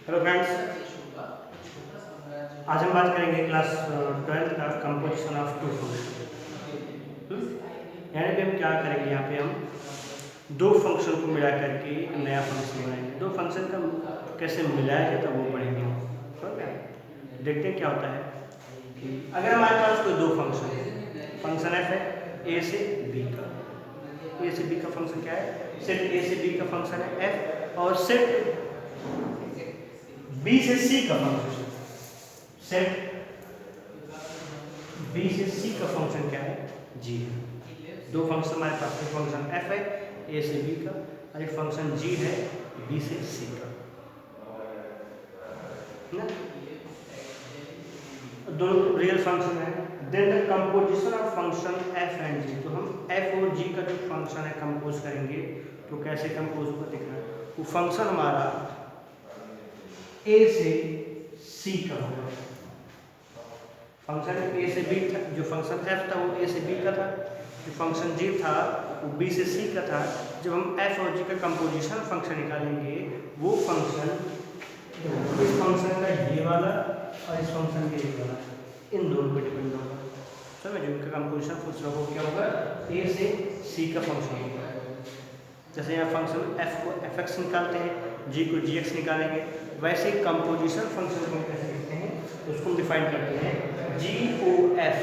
Hello friends, आज हम बात करेंगे क्लास 12th का कंपोजिशन ऑफ टू फंक्शन। यानी कि हम क्या करेंगे, यहाँ पे हम दो फंक्शन को मिला करके एक नया फंक्शन बनाएंगे। दो फंक्शन का कैसे मिलाया जाता है वो पढ़ेंगे हम। समझ में? देखते हैं क्या होता है कि अगर हमारे पास कोई दो फंक्शन है, फंक्शन एफ है ए से बी का। ए से बी का फंक्शन क्या है? सेट ए से बी का फंक्शन है एफ, और सेट बी से सी का फंक्शन, सेट बी से सी का फंक्शन क्या है? जी है। दो फंक्शन हमारे पास, एक फंक्शन एफ है ए से बी का और एक फंक्शन जी है बी से सी का ना। दोनों रियल फंक्शन है। Then the composition of function F and G. तो हम एफ और जी का जो फंक्शन है कंपोज करेंगे, तो कैसे कंपोज होगा देखना। वो फंक्शन हमारा ए से सी का होगा। फंक्शन ए से बी था, जो फंक्शन एफ था वो ए से बी का था, जो फंक्शन जी था वो बी से सी का था। जब हम एफ और जी का कंपोजिशन फंक्शन निकालेंगे, वो फंक्शन इस फंक्शन का ये वाला और इस फंक्शन का ये वाला, इन दोनों पे डिपेंड होगा। समझ, इनका कंपोजिशन फंक्शन होगा क्या होगा? ए से सी का फंक्शन होगा। जैसे यहाँ फंक्शन एफ को एफ एक्स निकालते हैं, जी को जी एक्स निकालेंगे, वैसे कंपोजिशन फंक्शन को हम कैसे लिखते हैं, तो उसको हम डिफाइन करते हैं जी ओ एफ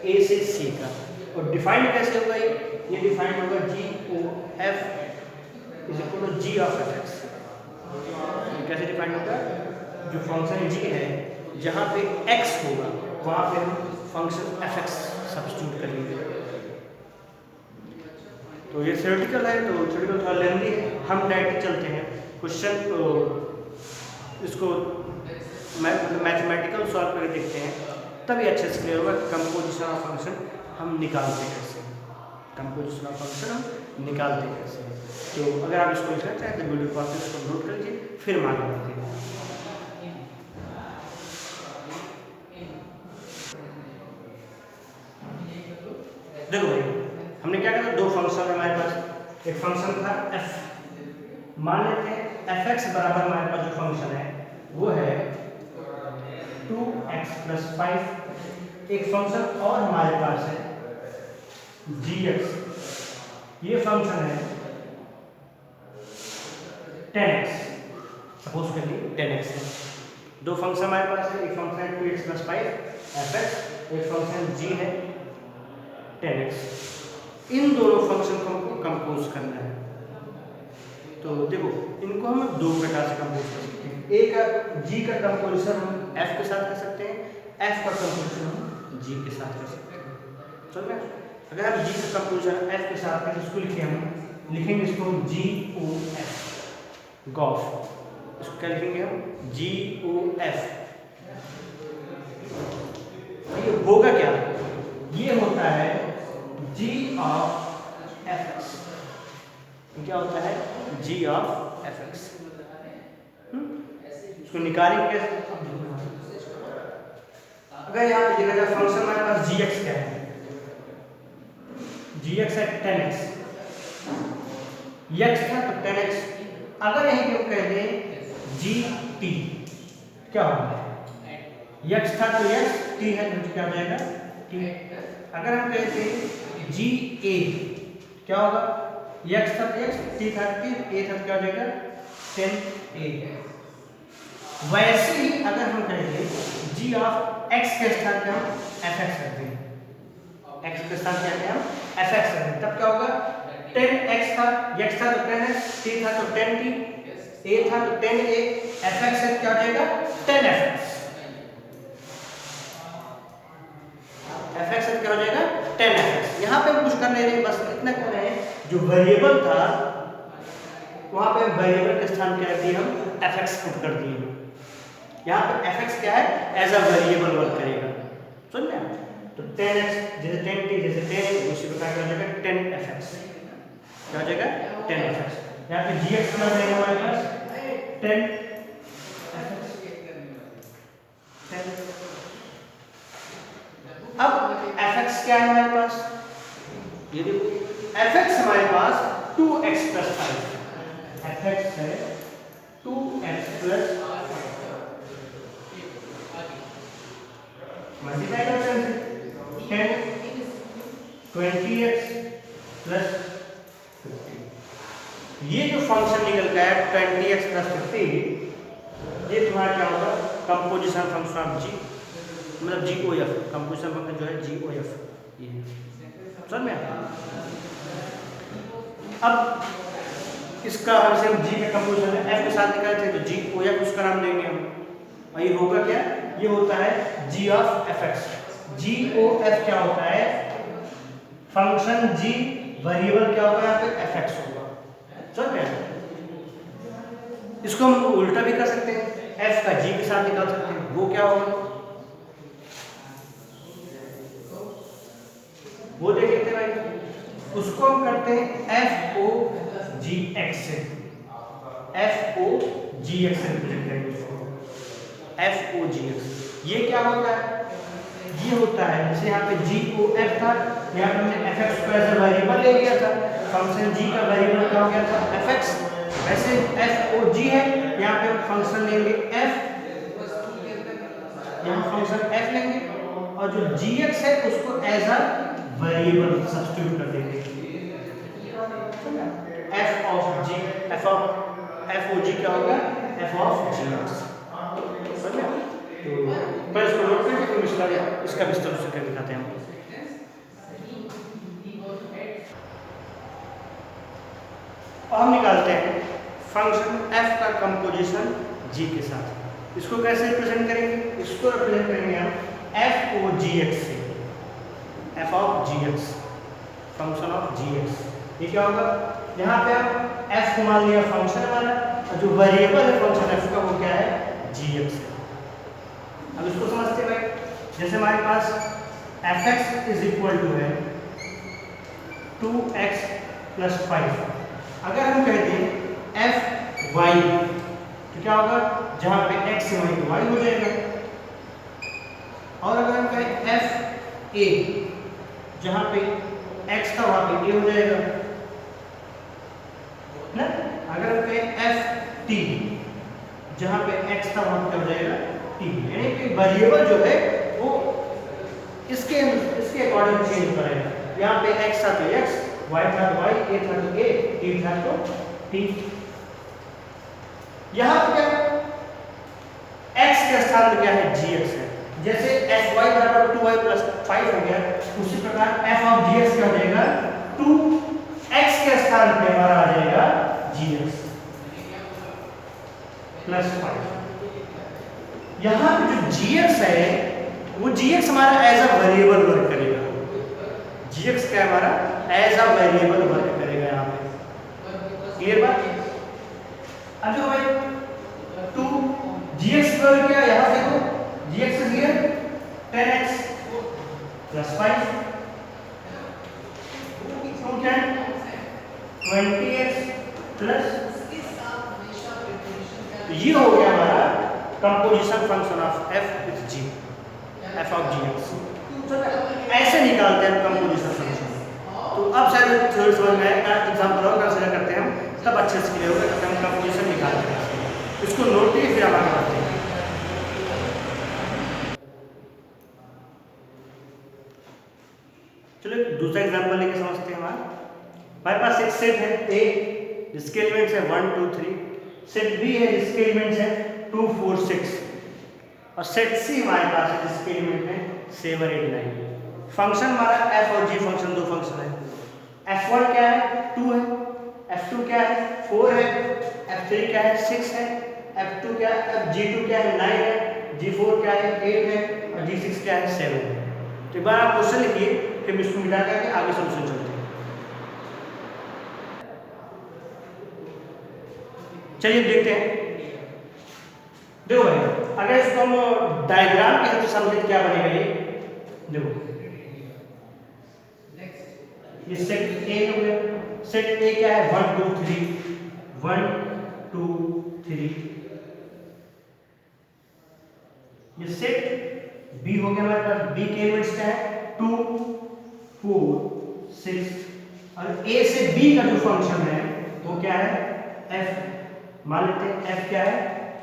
ए से सी का। और डिफाइन कैसे होगा ये डिफाइन होगा G O F is equal to G of F X. कैसे डिफाइन होगा? जो फंक्शन जी है, जहाँ पे एक्स होगा वहाँ पे हम फंक्शन एफ एक्स सब्स्टिट्यूट करेंगे। तो ये थ्योरेटिकल है, तो थ्योरेटिकल थोड़ा लेंदी है, हम डायरेक्ट चलते हैं क्वेश्चन। तो इसको मैथमेटिकल सॉल्व करके देखते हैं, तभी अच्छे से क्लियर होगा कंपोजिशन ऑफ फंक्शन हम निकालते कैसे। कंपोजिशन ऑफ फंक्शन हम निकालते कैसे। तो अगर आप इसको लिखना चाहें तो वीडियो को इसको नोट कर लीजिए, फिर हम आगे बढ़ते हैं। देखो भाई, हमने क्या करा, दो फंक्शन हमारे पास। एक फंक्शन था एफ, मान लेते हैं एफ एक्स बराबर हमारे पास जो फंक्शन है वो है 2x + 5। एक फंक्शन और हमारे पास है gx, ये फंक्शन है 10x, सपोज कर लीजिए 10x है। दो फंक्शन हमारे पास है, एक फंक्शन है 2x + 5 fx, एक फंक्शन g है 10x। इन दोनों फंक्शन को हमको कंपोज करना है। तो देखो, इनको हम दो प्रकार से कंपोज कर सकते हैं। एक जी का कंपोजिशन हम एफ के साथ कर सकते हैं, एफ का कंपोजिशन हम जी के साथ कर सकते हैं। समझ में? अगर हम जी का कंपोजिशन एफ के साथ करें, इसको लिखेंगे इसको जी ओ एफ, गॉफ। इसको क्या लिखेंगे हम? जी ओ एफ। ये होगा क्या? ये होता है जी ऑफ एफ एक्स। क्या होता है? जी ऑफ एफ एक्स। इसको निकालेंगे कैसे? अगर यहाँ पे देखा जाए फंक्शन हमारे पास जी एक्स क्या है? जी एक्स है 10x, एक्स था तो 10x। अगर यहीं पे हम कह दें जी टी, क्या होगा? एक्स था तो एक्स, टी है तो क्या हो जाएगा? टी। अगर हम कहते हैं जी ए, क्या होगा? एक्स था तो एक्स, टी था टी, ए था तो क्या हो जाएगा? 10a। वैसे ही अगर हम कहेंगे जी ऑफ एक्स के स्थान पे हम एफ एक्स रखते हैं, एक्स के स्थान पे हम एफ एक्स रखते हैं, तब क्या होगा? 10x था, x था तो 10x, t था तो 10t, a था तो 10a, एफ एक्स क्या हो जाएगा? 10fx। एफ एक्स क्या हो जाएगा? 10fx। यहाँ पे हम कुछ कर नहीं रहे, बस इतना कर रहे हैं, जो वेरिएबल था वहां पे वेरिएबल के स्थान क्या रख दिए? हम fx पुट कर दिए। यहाँ पे fx क्या है? एज अ वेरिएबल वर्क करेगा। समझ में? तो 10x जैसे 10t जैसे 10, उसी प्रकार क्या हो जाएगा? 10fx। क्या हो जाएगा? 10fx। यहाँ पे gx क्या हो जाएगा हमारे पास? 10fx। अब fx क्या है हमारे पास? ये देखो, fx हमारे पास 2x + 5 fx है प्लस 50। ये जो फंक्शन निकल गया है 20x प्लस 50, ये तुम्हारा क्या होगा, कंपोजिशन फंक्शन ऑफ जी, मतलब GOF, कंपोजिशन फंक्शन जो है GOF, ये समझ में। अब इसका हमसे जी का कंपोजिशन है f के साथ निकालते हैं तो GOF उसका नाम देंगे हम, और ये होगा क्या, ये होता है g ऑफ fx। GOF क्या होता है, फंक्शन g, वेरिएबल क्या होगा यहाँ पे fx होगा, समझ में। इसको हम उल्टा भी कर सकते हैं, f का g के साथ निकाल सकते हैं, वो क्या होगा, वो देख लेते हैं भाई। उसको हम करते हैं FOGX से, FOGX से रिप्रेजेंट करेंगे उसको, FOGX। ये क्या होता है, ये होता है जैसे यहाँ पे GOF था, यहाँ पे हमने fx को एज अ वेरिएबल ले लिया था, फंक्शन g का वेरिएबल क्या हो गया था fx, वैसे FOG है, यहाँ पे हम फंक्शन लेंगे f, यहाँ फंक्शन f लेंगे, और जो gx है उसको एज अ वेरिएबल सब्स्टिट्यूट कर देंगे, FOG क्या होगा, f ऑफ gx। तो पहले इसको नोट करके फिर इसका विस्तार से करके दिखाते हैं हम। हम निकालते हैं फंक्शन f का कंपोजिशन g के साथ, इसको कैसे रिप्रेजेंट करेंगे, इसको रिप्रेजेंट करेंगे हम FOGX से, f of gx, function of gx। ये क्या होगा, यहाँ पे हम f को मान लिया फंक्शन हमारा, और जो वेरिएबल है फंक्शन f का वो क्या है, gx है। अब इसको समझते हैं भाई, जैसे हमारे पास fx इज इक्वल टू है 2x प्लस 5, अगर हम कहते हैं fy तो क्या होगा, जहाँ पे x है वहीं y हो जाएगा, और अगर हम कहें fa जहाँ पे x था वहाँ पे a हो जाएगा ना, अगर हम कहें ft जहाँ पे x था वहाँ पे क्या हो जाएगा t, यानी कि वेरिएबल जो है वो इसके अकॉर्डिंग चेंज करेगा, यहाँ पे x था तो x, y था तो y, a था तो a, t था तो t। यहाँ पे क्या x के स्थान पे क्या है, gx है, जैसे fy बराबर 2y प्लस 5 हो गया, उसी प्रकार f ऑफ gx क्या हो जाएगा, 2x के स्थान पे हमारा आ जाएगा gx प्लस 5। यहाँ पे जो gx है वो gx हमारा एज अ वेरिएबल वर्क करेगा, gx क्या हमारा एज अ वेरिएबल वर्क करेगा यहाँ पे, क्लियर बात। अब जो भाई 2 gx पर क्या, यहाँ देखो gx is here 10x plus 5, 2 10 20x plus, तो ये हो गया हमारा composition function of f with g, f of gx। ऐसे निकालते हैं कंपोजिशन फंक्शन। तो अब शायद थोड़ी समझ में आएगा, एग्जांपल और कंसीडर करते हैं हम, तब अच्छे से क्लियर होगा कि हम कंपोजिशन निकालते हैं। इसको नोट कीजिए फिर आगे बढ़ते हैं। चलो दूसरा एग्जांपल लेके समझते हैं। हमारे पास एक सेट है A जिसके एलिमेंट्स है 1 2 3, सेट B है जिसके एलिमेंट्स है 2 4 6, और सेट C हमारे पास है जिसके एलिमेंट है 7 8 9। फंक्शन हमारा f और g फंक्शन दो फंक्शन है, f1 क्या है 2 है, f2 क्या है 4 है, f3 क्या है 6 है, f2 क्या है, g2 क्या है 9 है, g4 क्या है 8 है, और g6 क्या है 7 है। तो एक बार आप क्वेश्चन लिखिए, फिर इसको मिटा करके आगे सॉल्यूशन चलते हैं। चलिए देखते हैं। देखो भाई, अगर इसको हम डायग्राम के हेल्प से समझे क्या बनेगा ये, देखो ये सेट A हो गया, सेट A क्या है 1 2 3 1 2 3, ये सेट B हो गया हमारे पास, B के एलिमेंट्स क्या है 2 4 6, और A से B का जो फंक्शन है वो क्या है f। मान लेते हैं f क्या है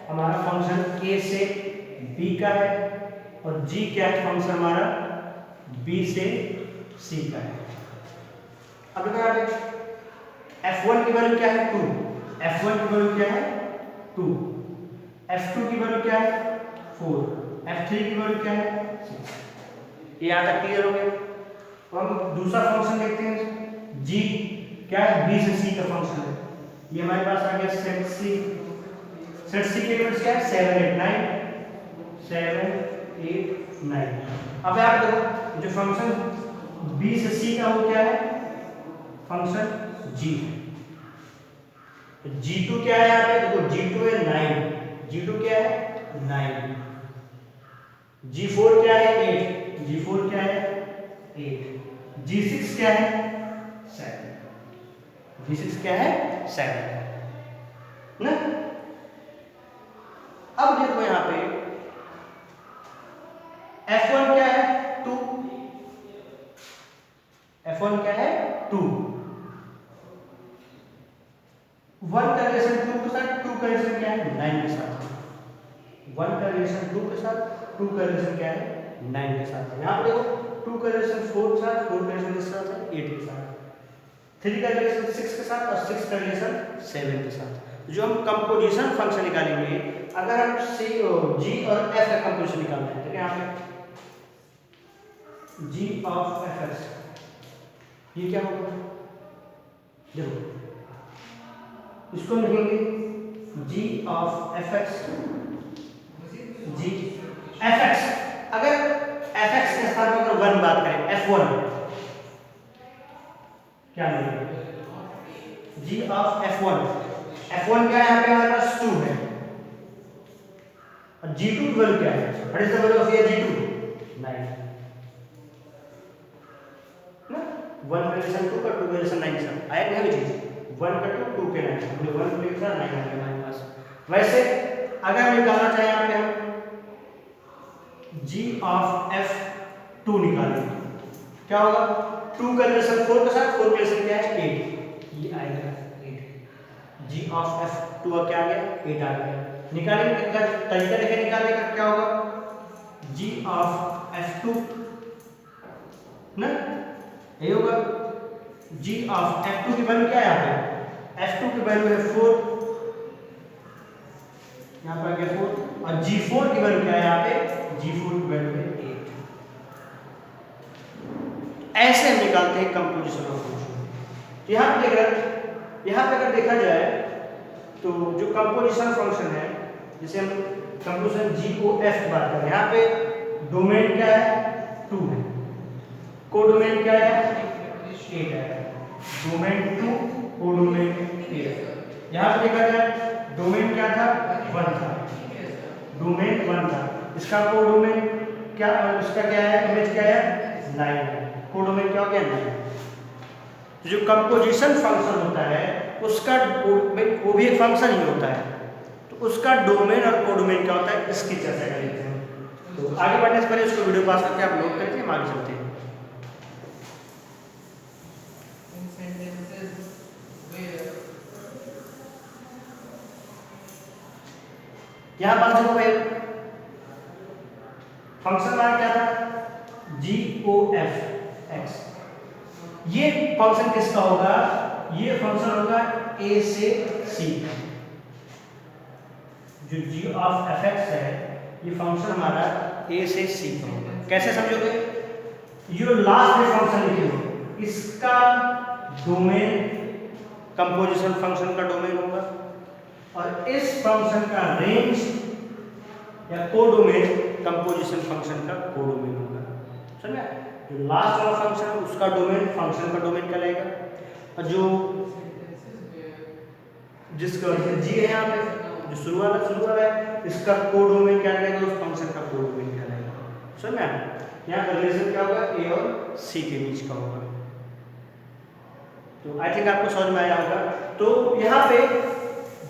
हमारा फंक्शन A से B का है, और G क्या है फंक्शन हमारा B से C का है। अब देखो यहाँ पे f1 की वैल्यू क्या है 2, f1 की वैल्यू क्या है 2, f2 की वैल्यू क्या है 4, f3 की वैल्यू क्या है 6। ये यहाँ तक क्लियर हो गया। तो हम दूसरा फंक्शन देखते हैं g, क्या है b से c का फंक्शन है। ये हमारे पास आ गया सेट c, सेट c के एलिमेंट्स क्या है 7 8 9, 7 8 9। अब आप देखो जो फंक्शन b से c का वो क्या है फंक्शन g, g2 क्या है यहाँ पे देखो g2 है 9, g2 क्या है 9, g4 क्या है 8, g4 क्या है 8, g6 क्या है 7, g6 क्या है 7 ना। अब देखो यहाँ पे f1 क्या है 2, f1 क्या है 2, 1 का रिलेशन 2 के साथ, 2 का रिलेशन क्या है 9 के साथ, 1 का रिलेशन 2 के साथ, 2 का रिलेशन क्या है 9 के साथ। यहाँ पे देखो 2 का रिलेशन 4 के साथ, 4 का रिलेशन किसके साथ है 8 के साथ, 3 का रिलेशन 6 के साथ और 6 का रिलेशन 7 के साथ। जो हम कंपोजिशन फंक्शन निकालेंगे, अगर हम सी जी और एफ का कंपोजिशन निकालना है तो यहाँ पे जी ऑफ एफ एक्स, ये क्या होगा देखो इसको लिखेंगे G of F X, G F X, अगर एफ एक्स के स्थान पर अगर 1 बात करें f1 क्या लिखेंगे जी ऑफ f1, f1 क्या है यहाँ पे हमारे पास 2 है और g2 की वैल्यू क्या है, what is the value of ये g2 9 ना, 1 का रिलेशन 2 का 2 का रिलेशन 9 के साथ आया नहीं है चीज, 1 का 2 2 के 9 हमने 1 के साथ 9 आ गया हमारे पास। वैसे अगर निकालना चाहे यहाँ पे हम g ऑफ f2 निकालेंगे क्या होगा 2 का रिलेशन 4 के साथ, 4 का रिलेशन क्या है 8, ये आएगा 8, g ऑफ f2 क्या आ गया 8 आ गया। निकालेंगे का तरीका देखें निकालने का क्या होगा g ऑफ f2 ना, ये होगा g ऑफ f2 की वैल्यू क्या है यहाँ पे f2 की वैल्यू है 4, यहाँ पर आ गया 4 और g4 की वैल्यू क्या है यहाँ पे g4 की वैल्यू है 8। ऐसे हम निकालते हैं कंपोजिशन ऑफ फंक्शन। यहाँ पे अगर देखा जाए तो जो कंपोजिशन फंक्शन है जिसे हम कंपोजिशन जी ओ एफ की बात करें, यहाँ पे डोमेन क्या है 2 है, कोडोमेन क्या है 8 है, डोमेन 2 कोडोमेन 8। यहाँ पे देखा जाए डोमेन क्या था 1 था, डोमेन 1 था, इसका कोडोमेन क्या, इसका क्या है इमेज क्या है 9 है, कोडोमेन क्या हो गया 9। जो कंपोजिशन फंक्शन होता है उसका वो भी एक फंक्शन ही होता है, तो उसका डोमेन और कोडोमेन क्या होता है इसकी चर्चा कर लेते हैं। तो आगे बढ़ने से पहले इसको वीडियो पास करके आप नोट करके हम आगे चलते हैं। यहाँ पास देखो भाई फंक्शन नाम क्या था जी ओ एफ एक्स, ये फंक्शन किसका होगा, ये फंक्शन होगा a से c, जो g ऑफ एफ एक्स है ये फंक्शन हमारा a से c का होगा। कैसे समझोगे, ये लास्ट में फंक्शन लिखे हो इसका डोमेन कंपोजिशन फंक्शन का डोमेन होगा और इस फंक्शन का रेंज या कोडोमेन कंपोजिशन फंक्शन का कोडोमेन होगा। समझा, जो लास्ट वाला फंक्शन है उसका डोमेन फंक्शन का डोमेन कहलाएगा और जो जिसका जी है यहाँ पे जो शुरू वाला है इसका कोडोमेन क्या कहलाएगा, उस फंक्शन का कोडोमेन कहलाएगा। समझा, यहाँ का रिलेशन क्या होगा ए और सी के बीच का होगा। तो आई थिंक आपको समझ में आया होगा। तो यहाँ पे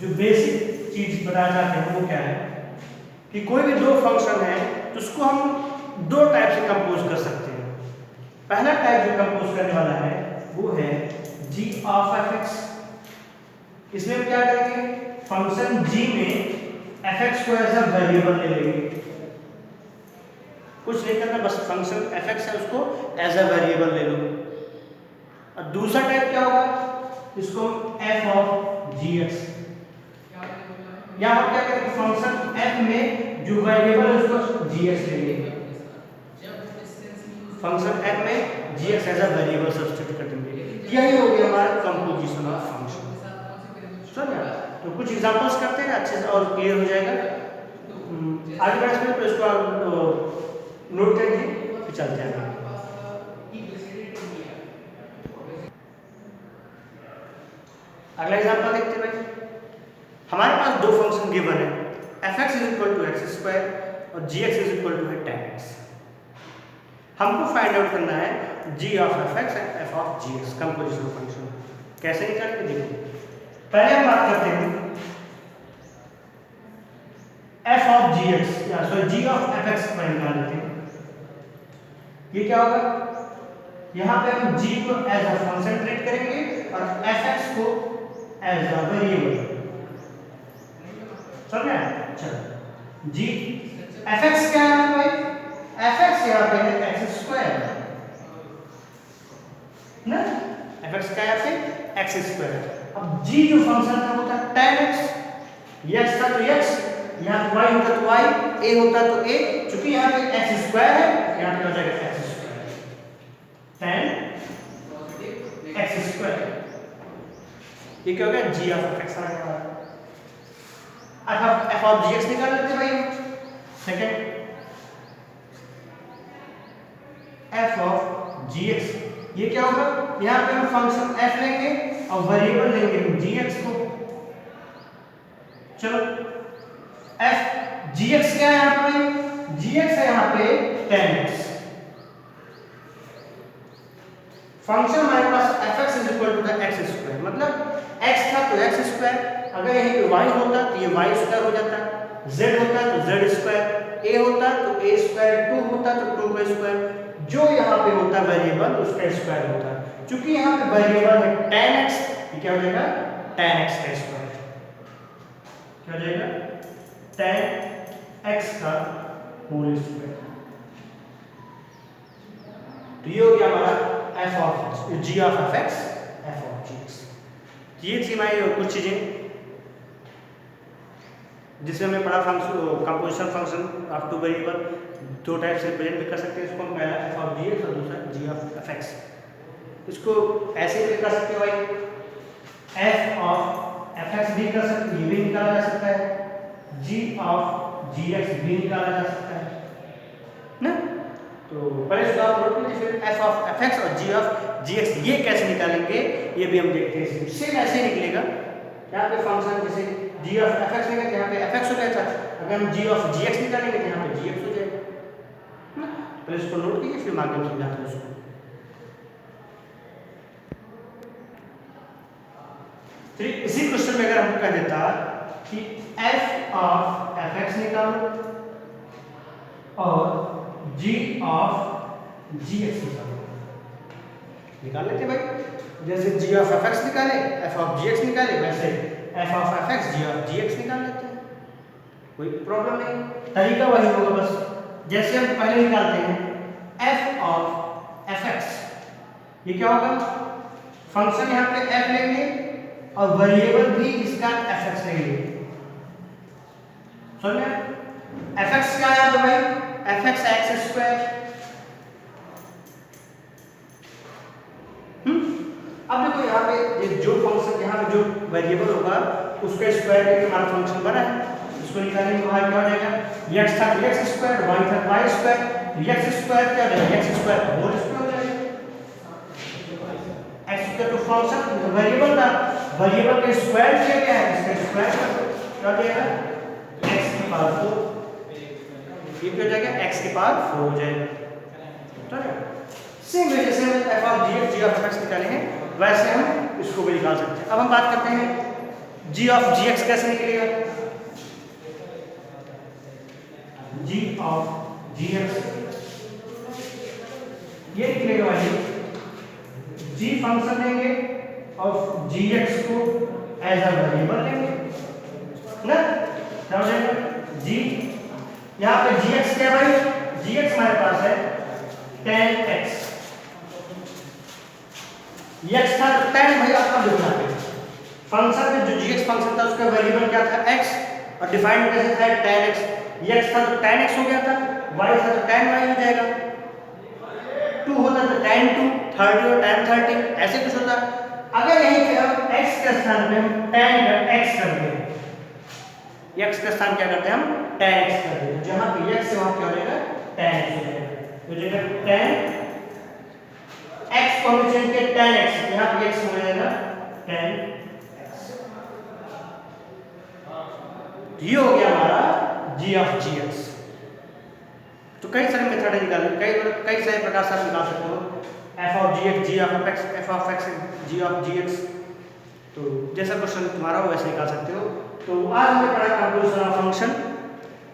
जो बेसिक चीज बताया जाते हैं वो क्या है कि कोई भी दो फंक्शन है तो उसको हम दो टाइप से कंपोज कर सकते हैं। पहला टाइप जो कंपोज करने वाला है वो है g ऑफ f(x), इसमें हम क्या करेंगे फंक्शन g में f(x) को एज अ वेरिएबल ले लेंगे, कुछ नहीं करना, बस फंक्शन f(x) है उसको एज अ वेरिएबल ले लो और दूसरा टाइप क्या होगा, इसको f ऑफ gx, यहाँ पर क्या करेंगे, फंक्शन f में जो वेरिएबल है उसको gx लेंगे, फंक्शन f में gx as a variable substitute कर देंगे। यही हो गया हमारा कंपोजिशन ऑफ फंक्शन। समझ? तो कुछ एग्जांपल्स करते हैं अच्छे से और क्लियर हो जाएगा। आगे बढ़ते हैं तो इसको आप नोट करिए, फिर चलते हैं। अगला एग्जांपल देखते हैं भाई। हमारे पास दो फंक्शन गिवन है, fx is equal to x square और gx इज इक्वल टू है tan x। हमको फाइंड आउट करना है g of fx and f of gx, composition function. कैसे निकालेंगे देखो। पहले हम बात करते हैं f ऑफ gx या सॉरी g ऑफ fx को निकाल लेते हैं। ये क्या होगा, यहाँ पे हम g को एज अ फंक्शन ट्रीट करेंगे और fx को एज अ वेरिएबल। समझे? चलो g fx क्या है भाई, fx यहाँ पे है एक्स स्क्वायर ना, fx क्या है एक्स स्क्वायर। अब g जो फंक्शन था वो था tan x, x था तो x, यहाँ y होता तो y, a होता तो a, चूंकि यहाँ पे एक्स स्क्वायर है यहाँ पे हो जाएगा x square tan x square. ये क्या हो गया, g ऑफ x आ गया। अब f ऑफ gx निकाल लेते भाई। सेकंड f ऑफ gx, ये क्या होगा, यहाँ पे हम फंक्शन f लेंगे और वेरिएबल लेंगे gx को। चलो f gx क्या है यहाँ पे, gx है यहाँ पे tan x। फंक्शन हमारे पास fx is equal to x square, मतलब x था तो x स्क्वायर, अगर यहीं पे y होता तो ये y स्क्वायर हो जाता, z होता तो z स्क्वायर, a होता तो a स्क्वायर, 2 होता तो 2 का स्क्वायर, जो यहाँ पे होता वेरिएबल उसका स्क्वायर होता। क्योंकि यहाँ पे वेरिएबल है tan x, ये क्या हो जाएगा tan x का स्क्वायर, क्या हो जाएगा tan x का होल स्क्वायर। तो ये हो गया हमारा f of g of fx, f of gx। ये थी हमारी कुछ चीजें जिसमें हमने पढ़ा function, composition function of two variable, दो टाइप से रिप्रेजेंट भी कर सकते हैं इसको, पहला f ऑफ gx और दूसरा g ऑफ fx। इसको ऐसे भी कर सकते हो भाई, f ऑफ fx भी कर सकते, ये भी निकाला जा सकता है, g ऑफ gx भी निकाला जा सकता है ना। तो पहले इसको आप नोट कीजिए, फिर f ऑफ fx और g ऑफ gx ये कैसे निकालेंगे ये भी हम देखते हैं। सेम ऐसे ही निकलेगा, यहाँ पे फंक्शन जैसे g ऑफ fx लेंगे तो यहाँ पे fx हो जाएगा, अगर हम g ऑफ gx निकालेंगे तो यहाँ पे gx हो जाएगा। पहले इसको नोट कीजिए फिर आगे हम समझाते हैं उसको। तो इसी क्वेश्चन में अगर हम कह देता कि f ऑफ fx निकालो और g ऑफ gx निकाल लेते भाई। जैसे g ऑफ fx निकाले f ऑफ gx निकाले, वैसे f of fx g of gx निकाल लेते हैं, कोई प्रॉब्लम नहीं, तरीका वही होगा बस। जैसे हम पहले निकालते हैं f ऑफ fx, ये क्या होगा, फंक्शन यहाँ पे f लेंगे और वेरिएबल भी इसका fx लेंगे। समझे? fx क्या है भाई, fx एक्स स्क्वायर। अब देखो यहाँ पे जो फंक्शन, यहाँ पे जो वेरिएबल होगा उसका स्क्वायर लेके हमारा फंक्शन बना है, इसको निकालने के बाद क्या हो जाएगा, x था x स्क्वायर, y था y स्क्वायर, x स्क्वायर क्या हो जाएगा, x स्क्वायर होल स्क्वायर हो जाएगा। x स्क्वायर तो फंक्शन वेरिएबल था, वेरिएबल का स्क्वायर किया गया है, इसका स्क्वायर क्या हो जाएगा x की पावर 4, ये क्या हो जाएगा x की पावर 4 हो जाएगा। ठीक है, सेम जैसे हम f of gx g of fx निकाले हैं वैसे हम इसको भी निकाल सकते हैं। अब हम बात करते हैं g ऑफ gx कैसे निकलेगा। g ऑफ gx ये निकलेगा भाई, g फंक्शन लेंगे और gx को एज अ वेरिएबल लेंगे ना, क्या हो जाएगा g, यहाँ पे gx क्या भाई, gx हमारे पास है tan x, x था तो tan भाई आपका लिखना है फंक्शन में जो gx फंक्शन था उसका वेरिएबल क्या था x और डिफाइंड कैसे था tan x, x था तो tan x हो गया था, y था तो tan y हो जाएगा, 2 होता तो tan 2, 30 और tan 30 ऐसे कुछ होता। अगर यहीं पे हम x के स्थान पे हम tan x कर दें, x के स्थान क्या करते हैं हम tan x कर दें, जहां पे x से वहां क्या हो जाएगा tan x हो जाएगा, तो जगह tan x को हम चेंज किया tan x, यहां पे x हो जाएगा tan x। ये हो गया हमारा g of gx। तो कई सारे मेथड है निकालने, कई सारे प्रकार से आप निकाल सकते हो f of gx, g of x, f of x, g of gx। तो जैसा क्वेश्चन तुम्हारा हो वैसे निकाल सकते हो। तो आज हमने पढ़ा कंक्लूजन ऑफ फंक्शन।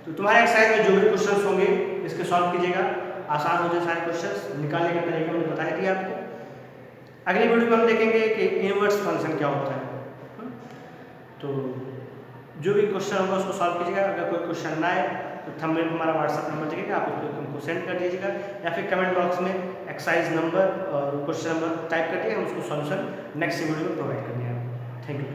तो तुम्हारे एक्सरसाइज में जो भी क्वेश्चंस होंगे इसके सॉल्व कीजिएगा, आसान हो जाए सारे क्वेश्चंस निकालने के तरीके मैंने बता दिया आपको। अगली वीडियो में हम देखेंगे कि इनवर्स फंक्शन क्या होता है। तो जो भी क्वेश्चन होगा उसको सॉल्व कीजिएगा। अगर कोई क्वेश्चन ना आए तो थंबनेल में हमारा व्हाट्सएप नंबर दिखेगा, आप उसको हमको सेंड कर दीजिएगा या फिर कमेंट बॉक्स में एक्सरसाइज नंबर और क्वेश्चन नंबर टाइप करके हम उसको सॉल्यूशन नेक्स्ट वीडियो में प्रोवाइड करेंगे। Thank you.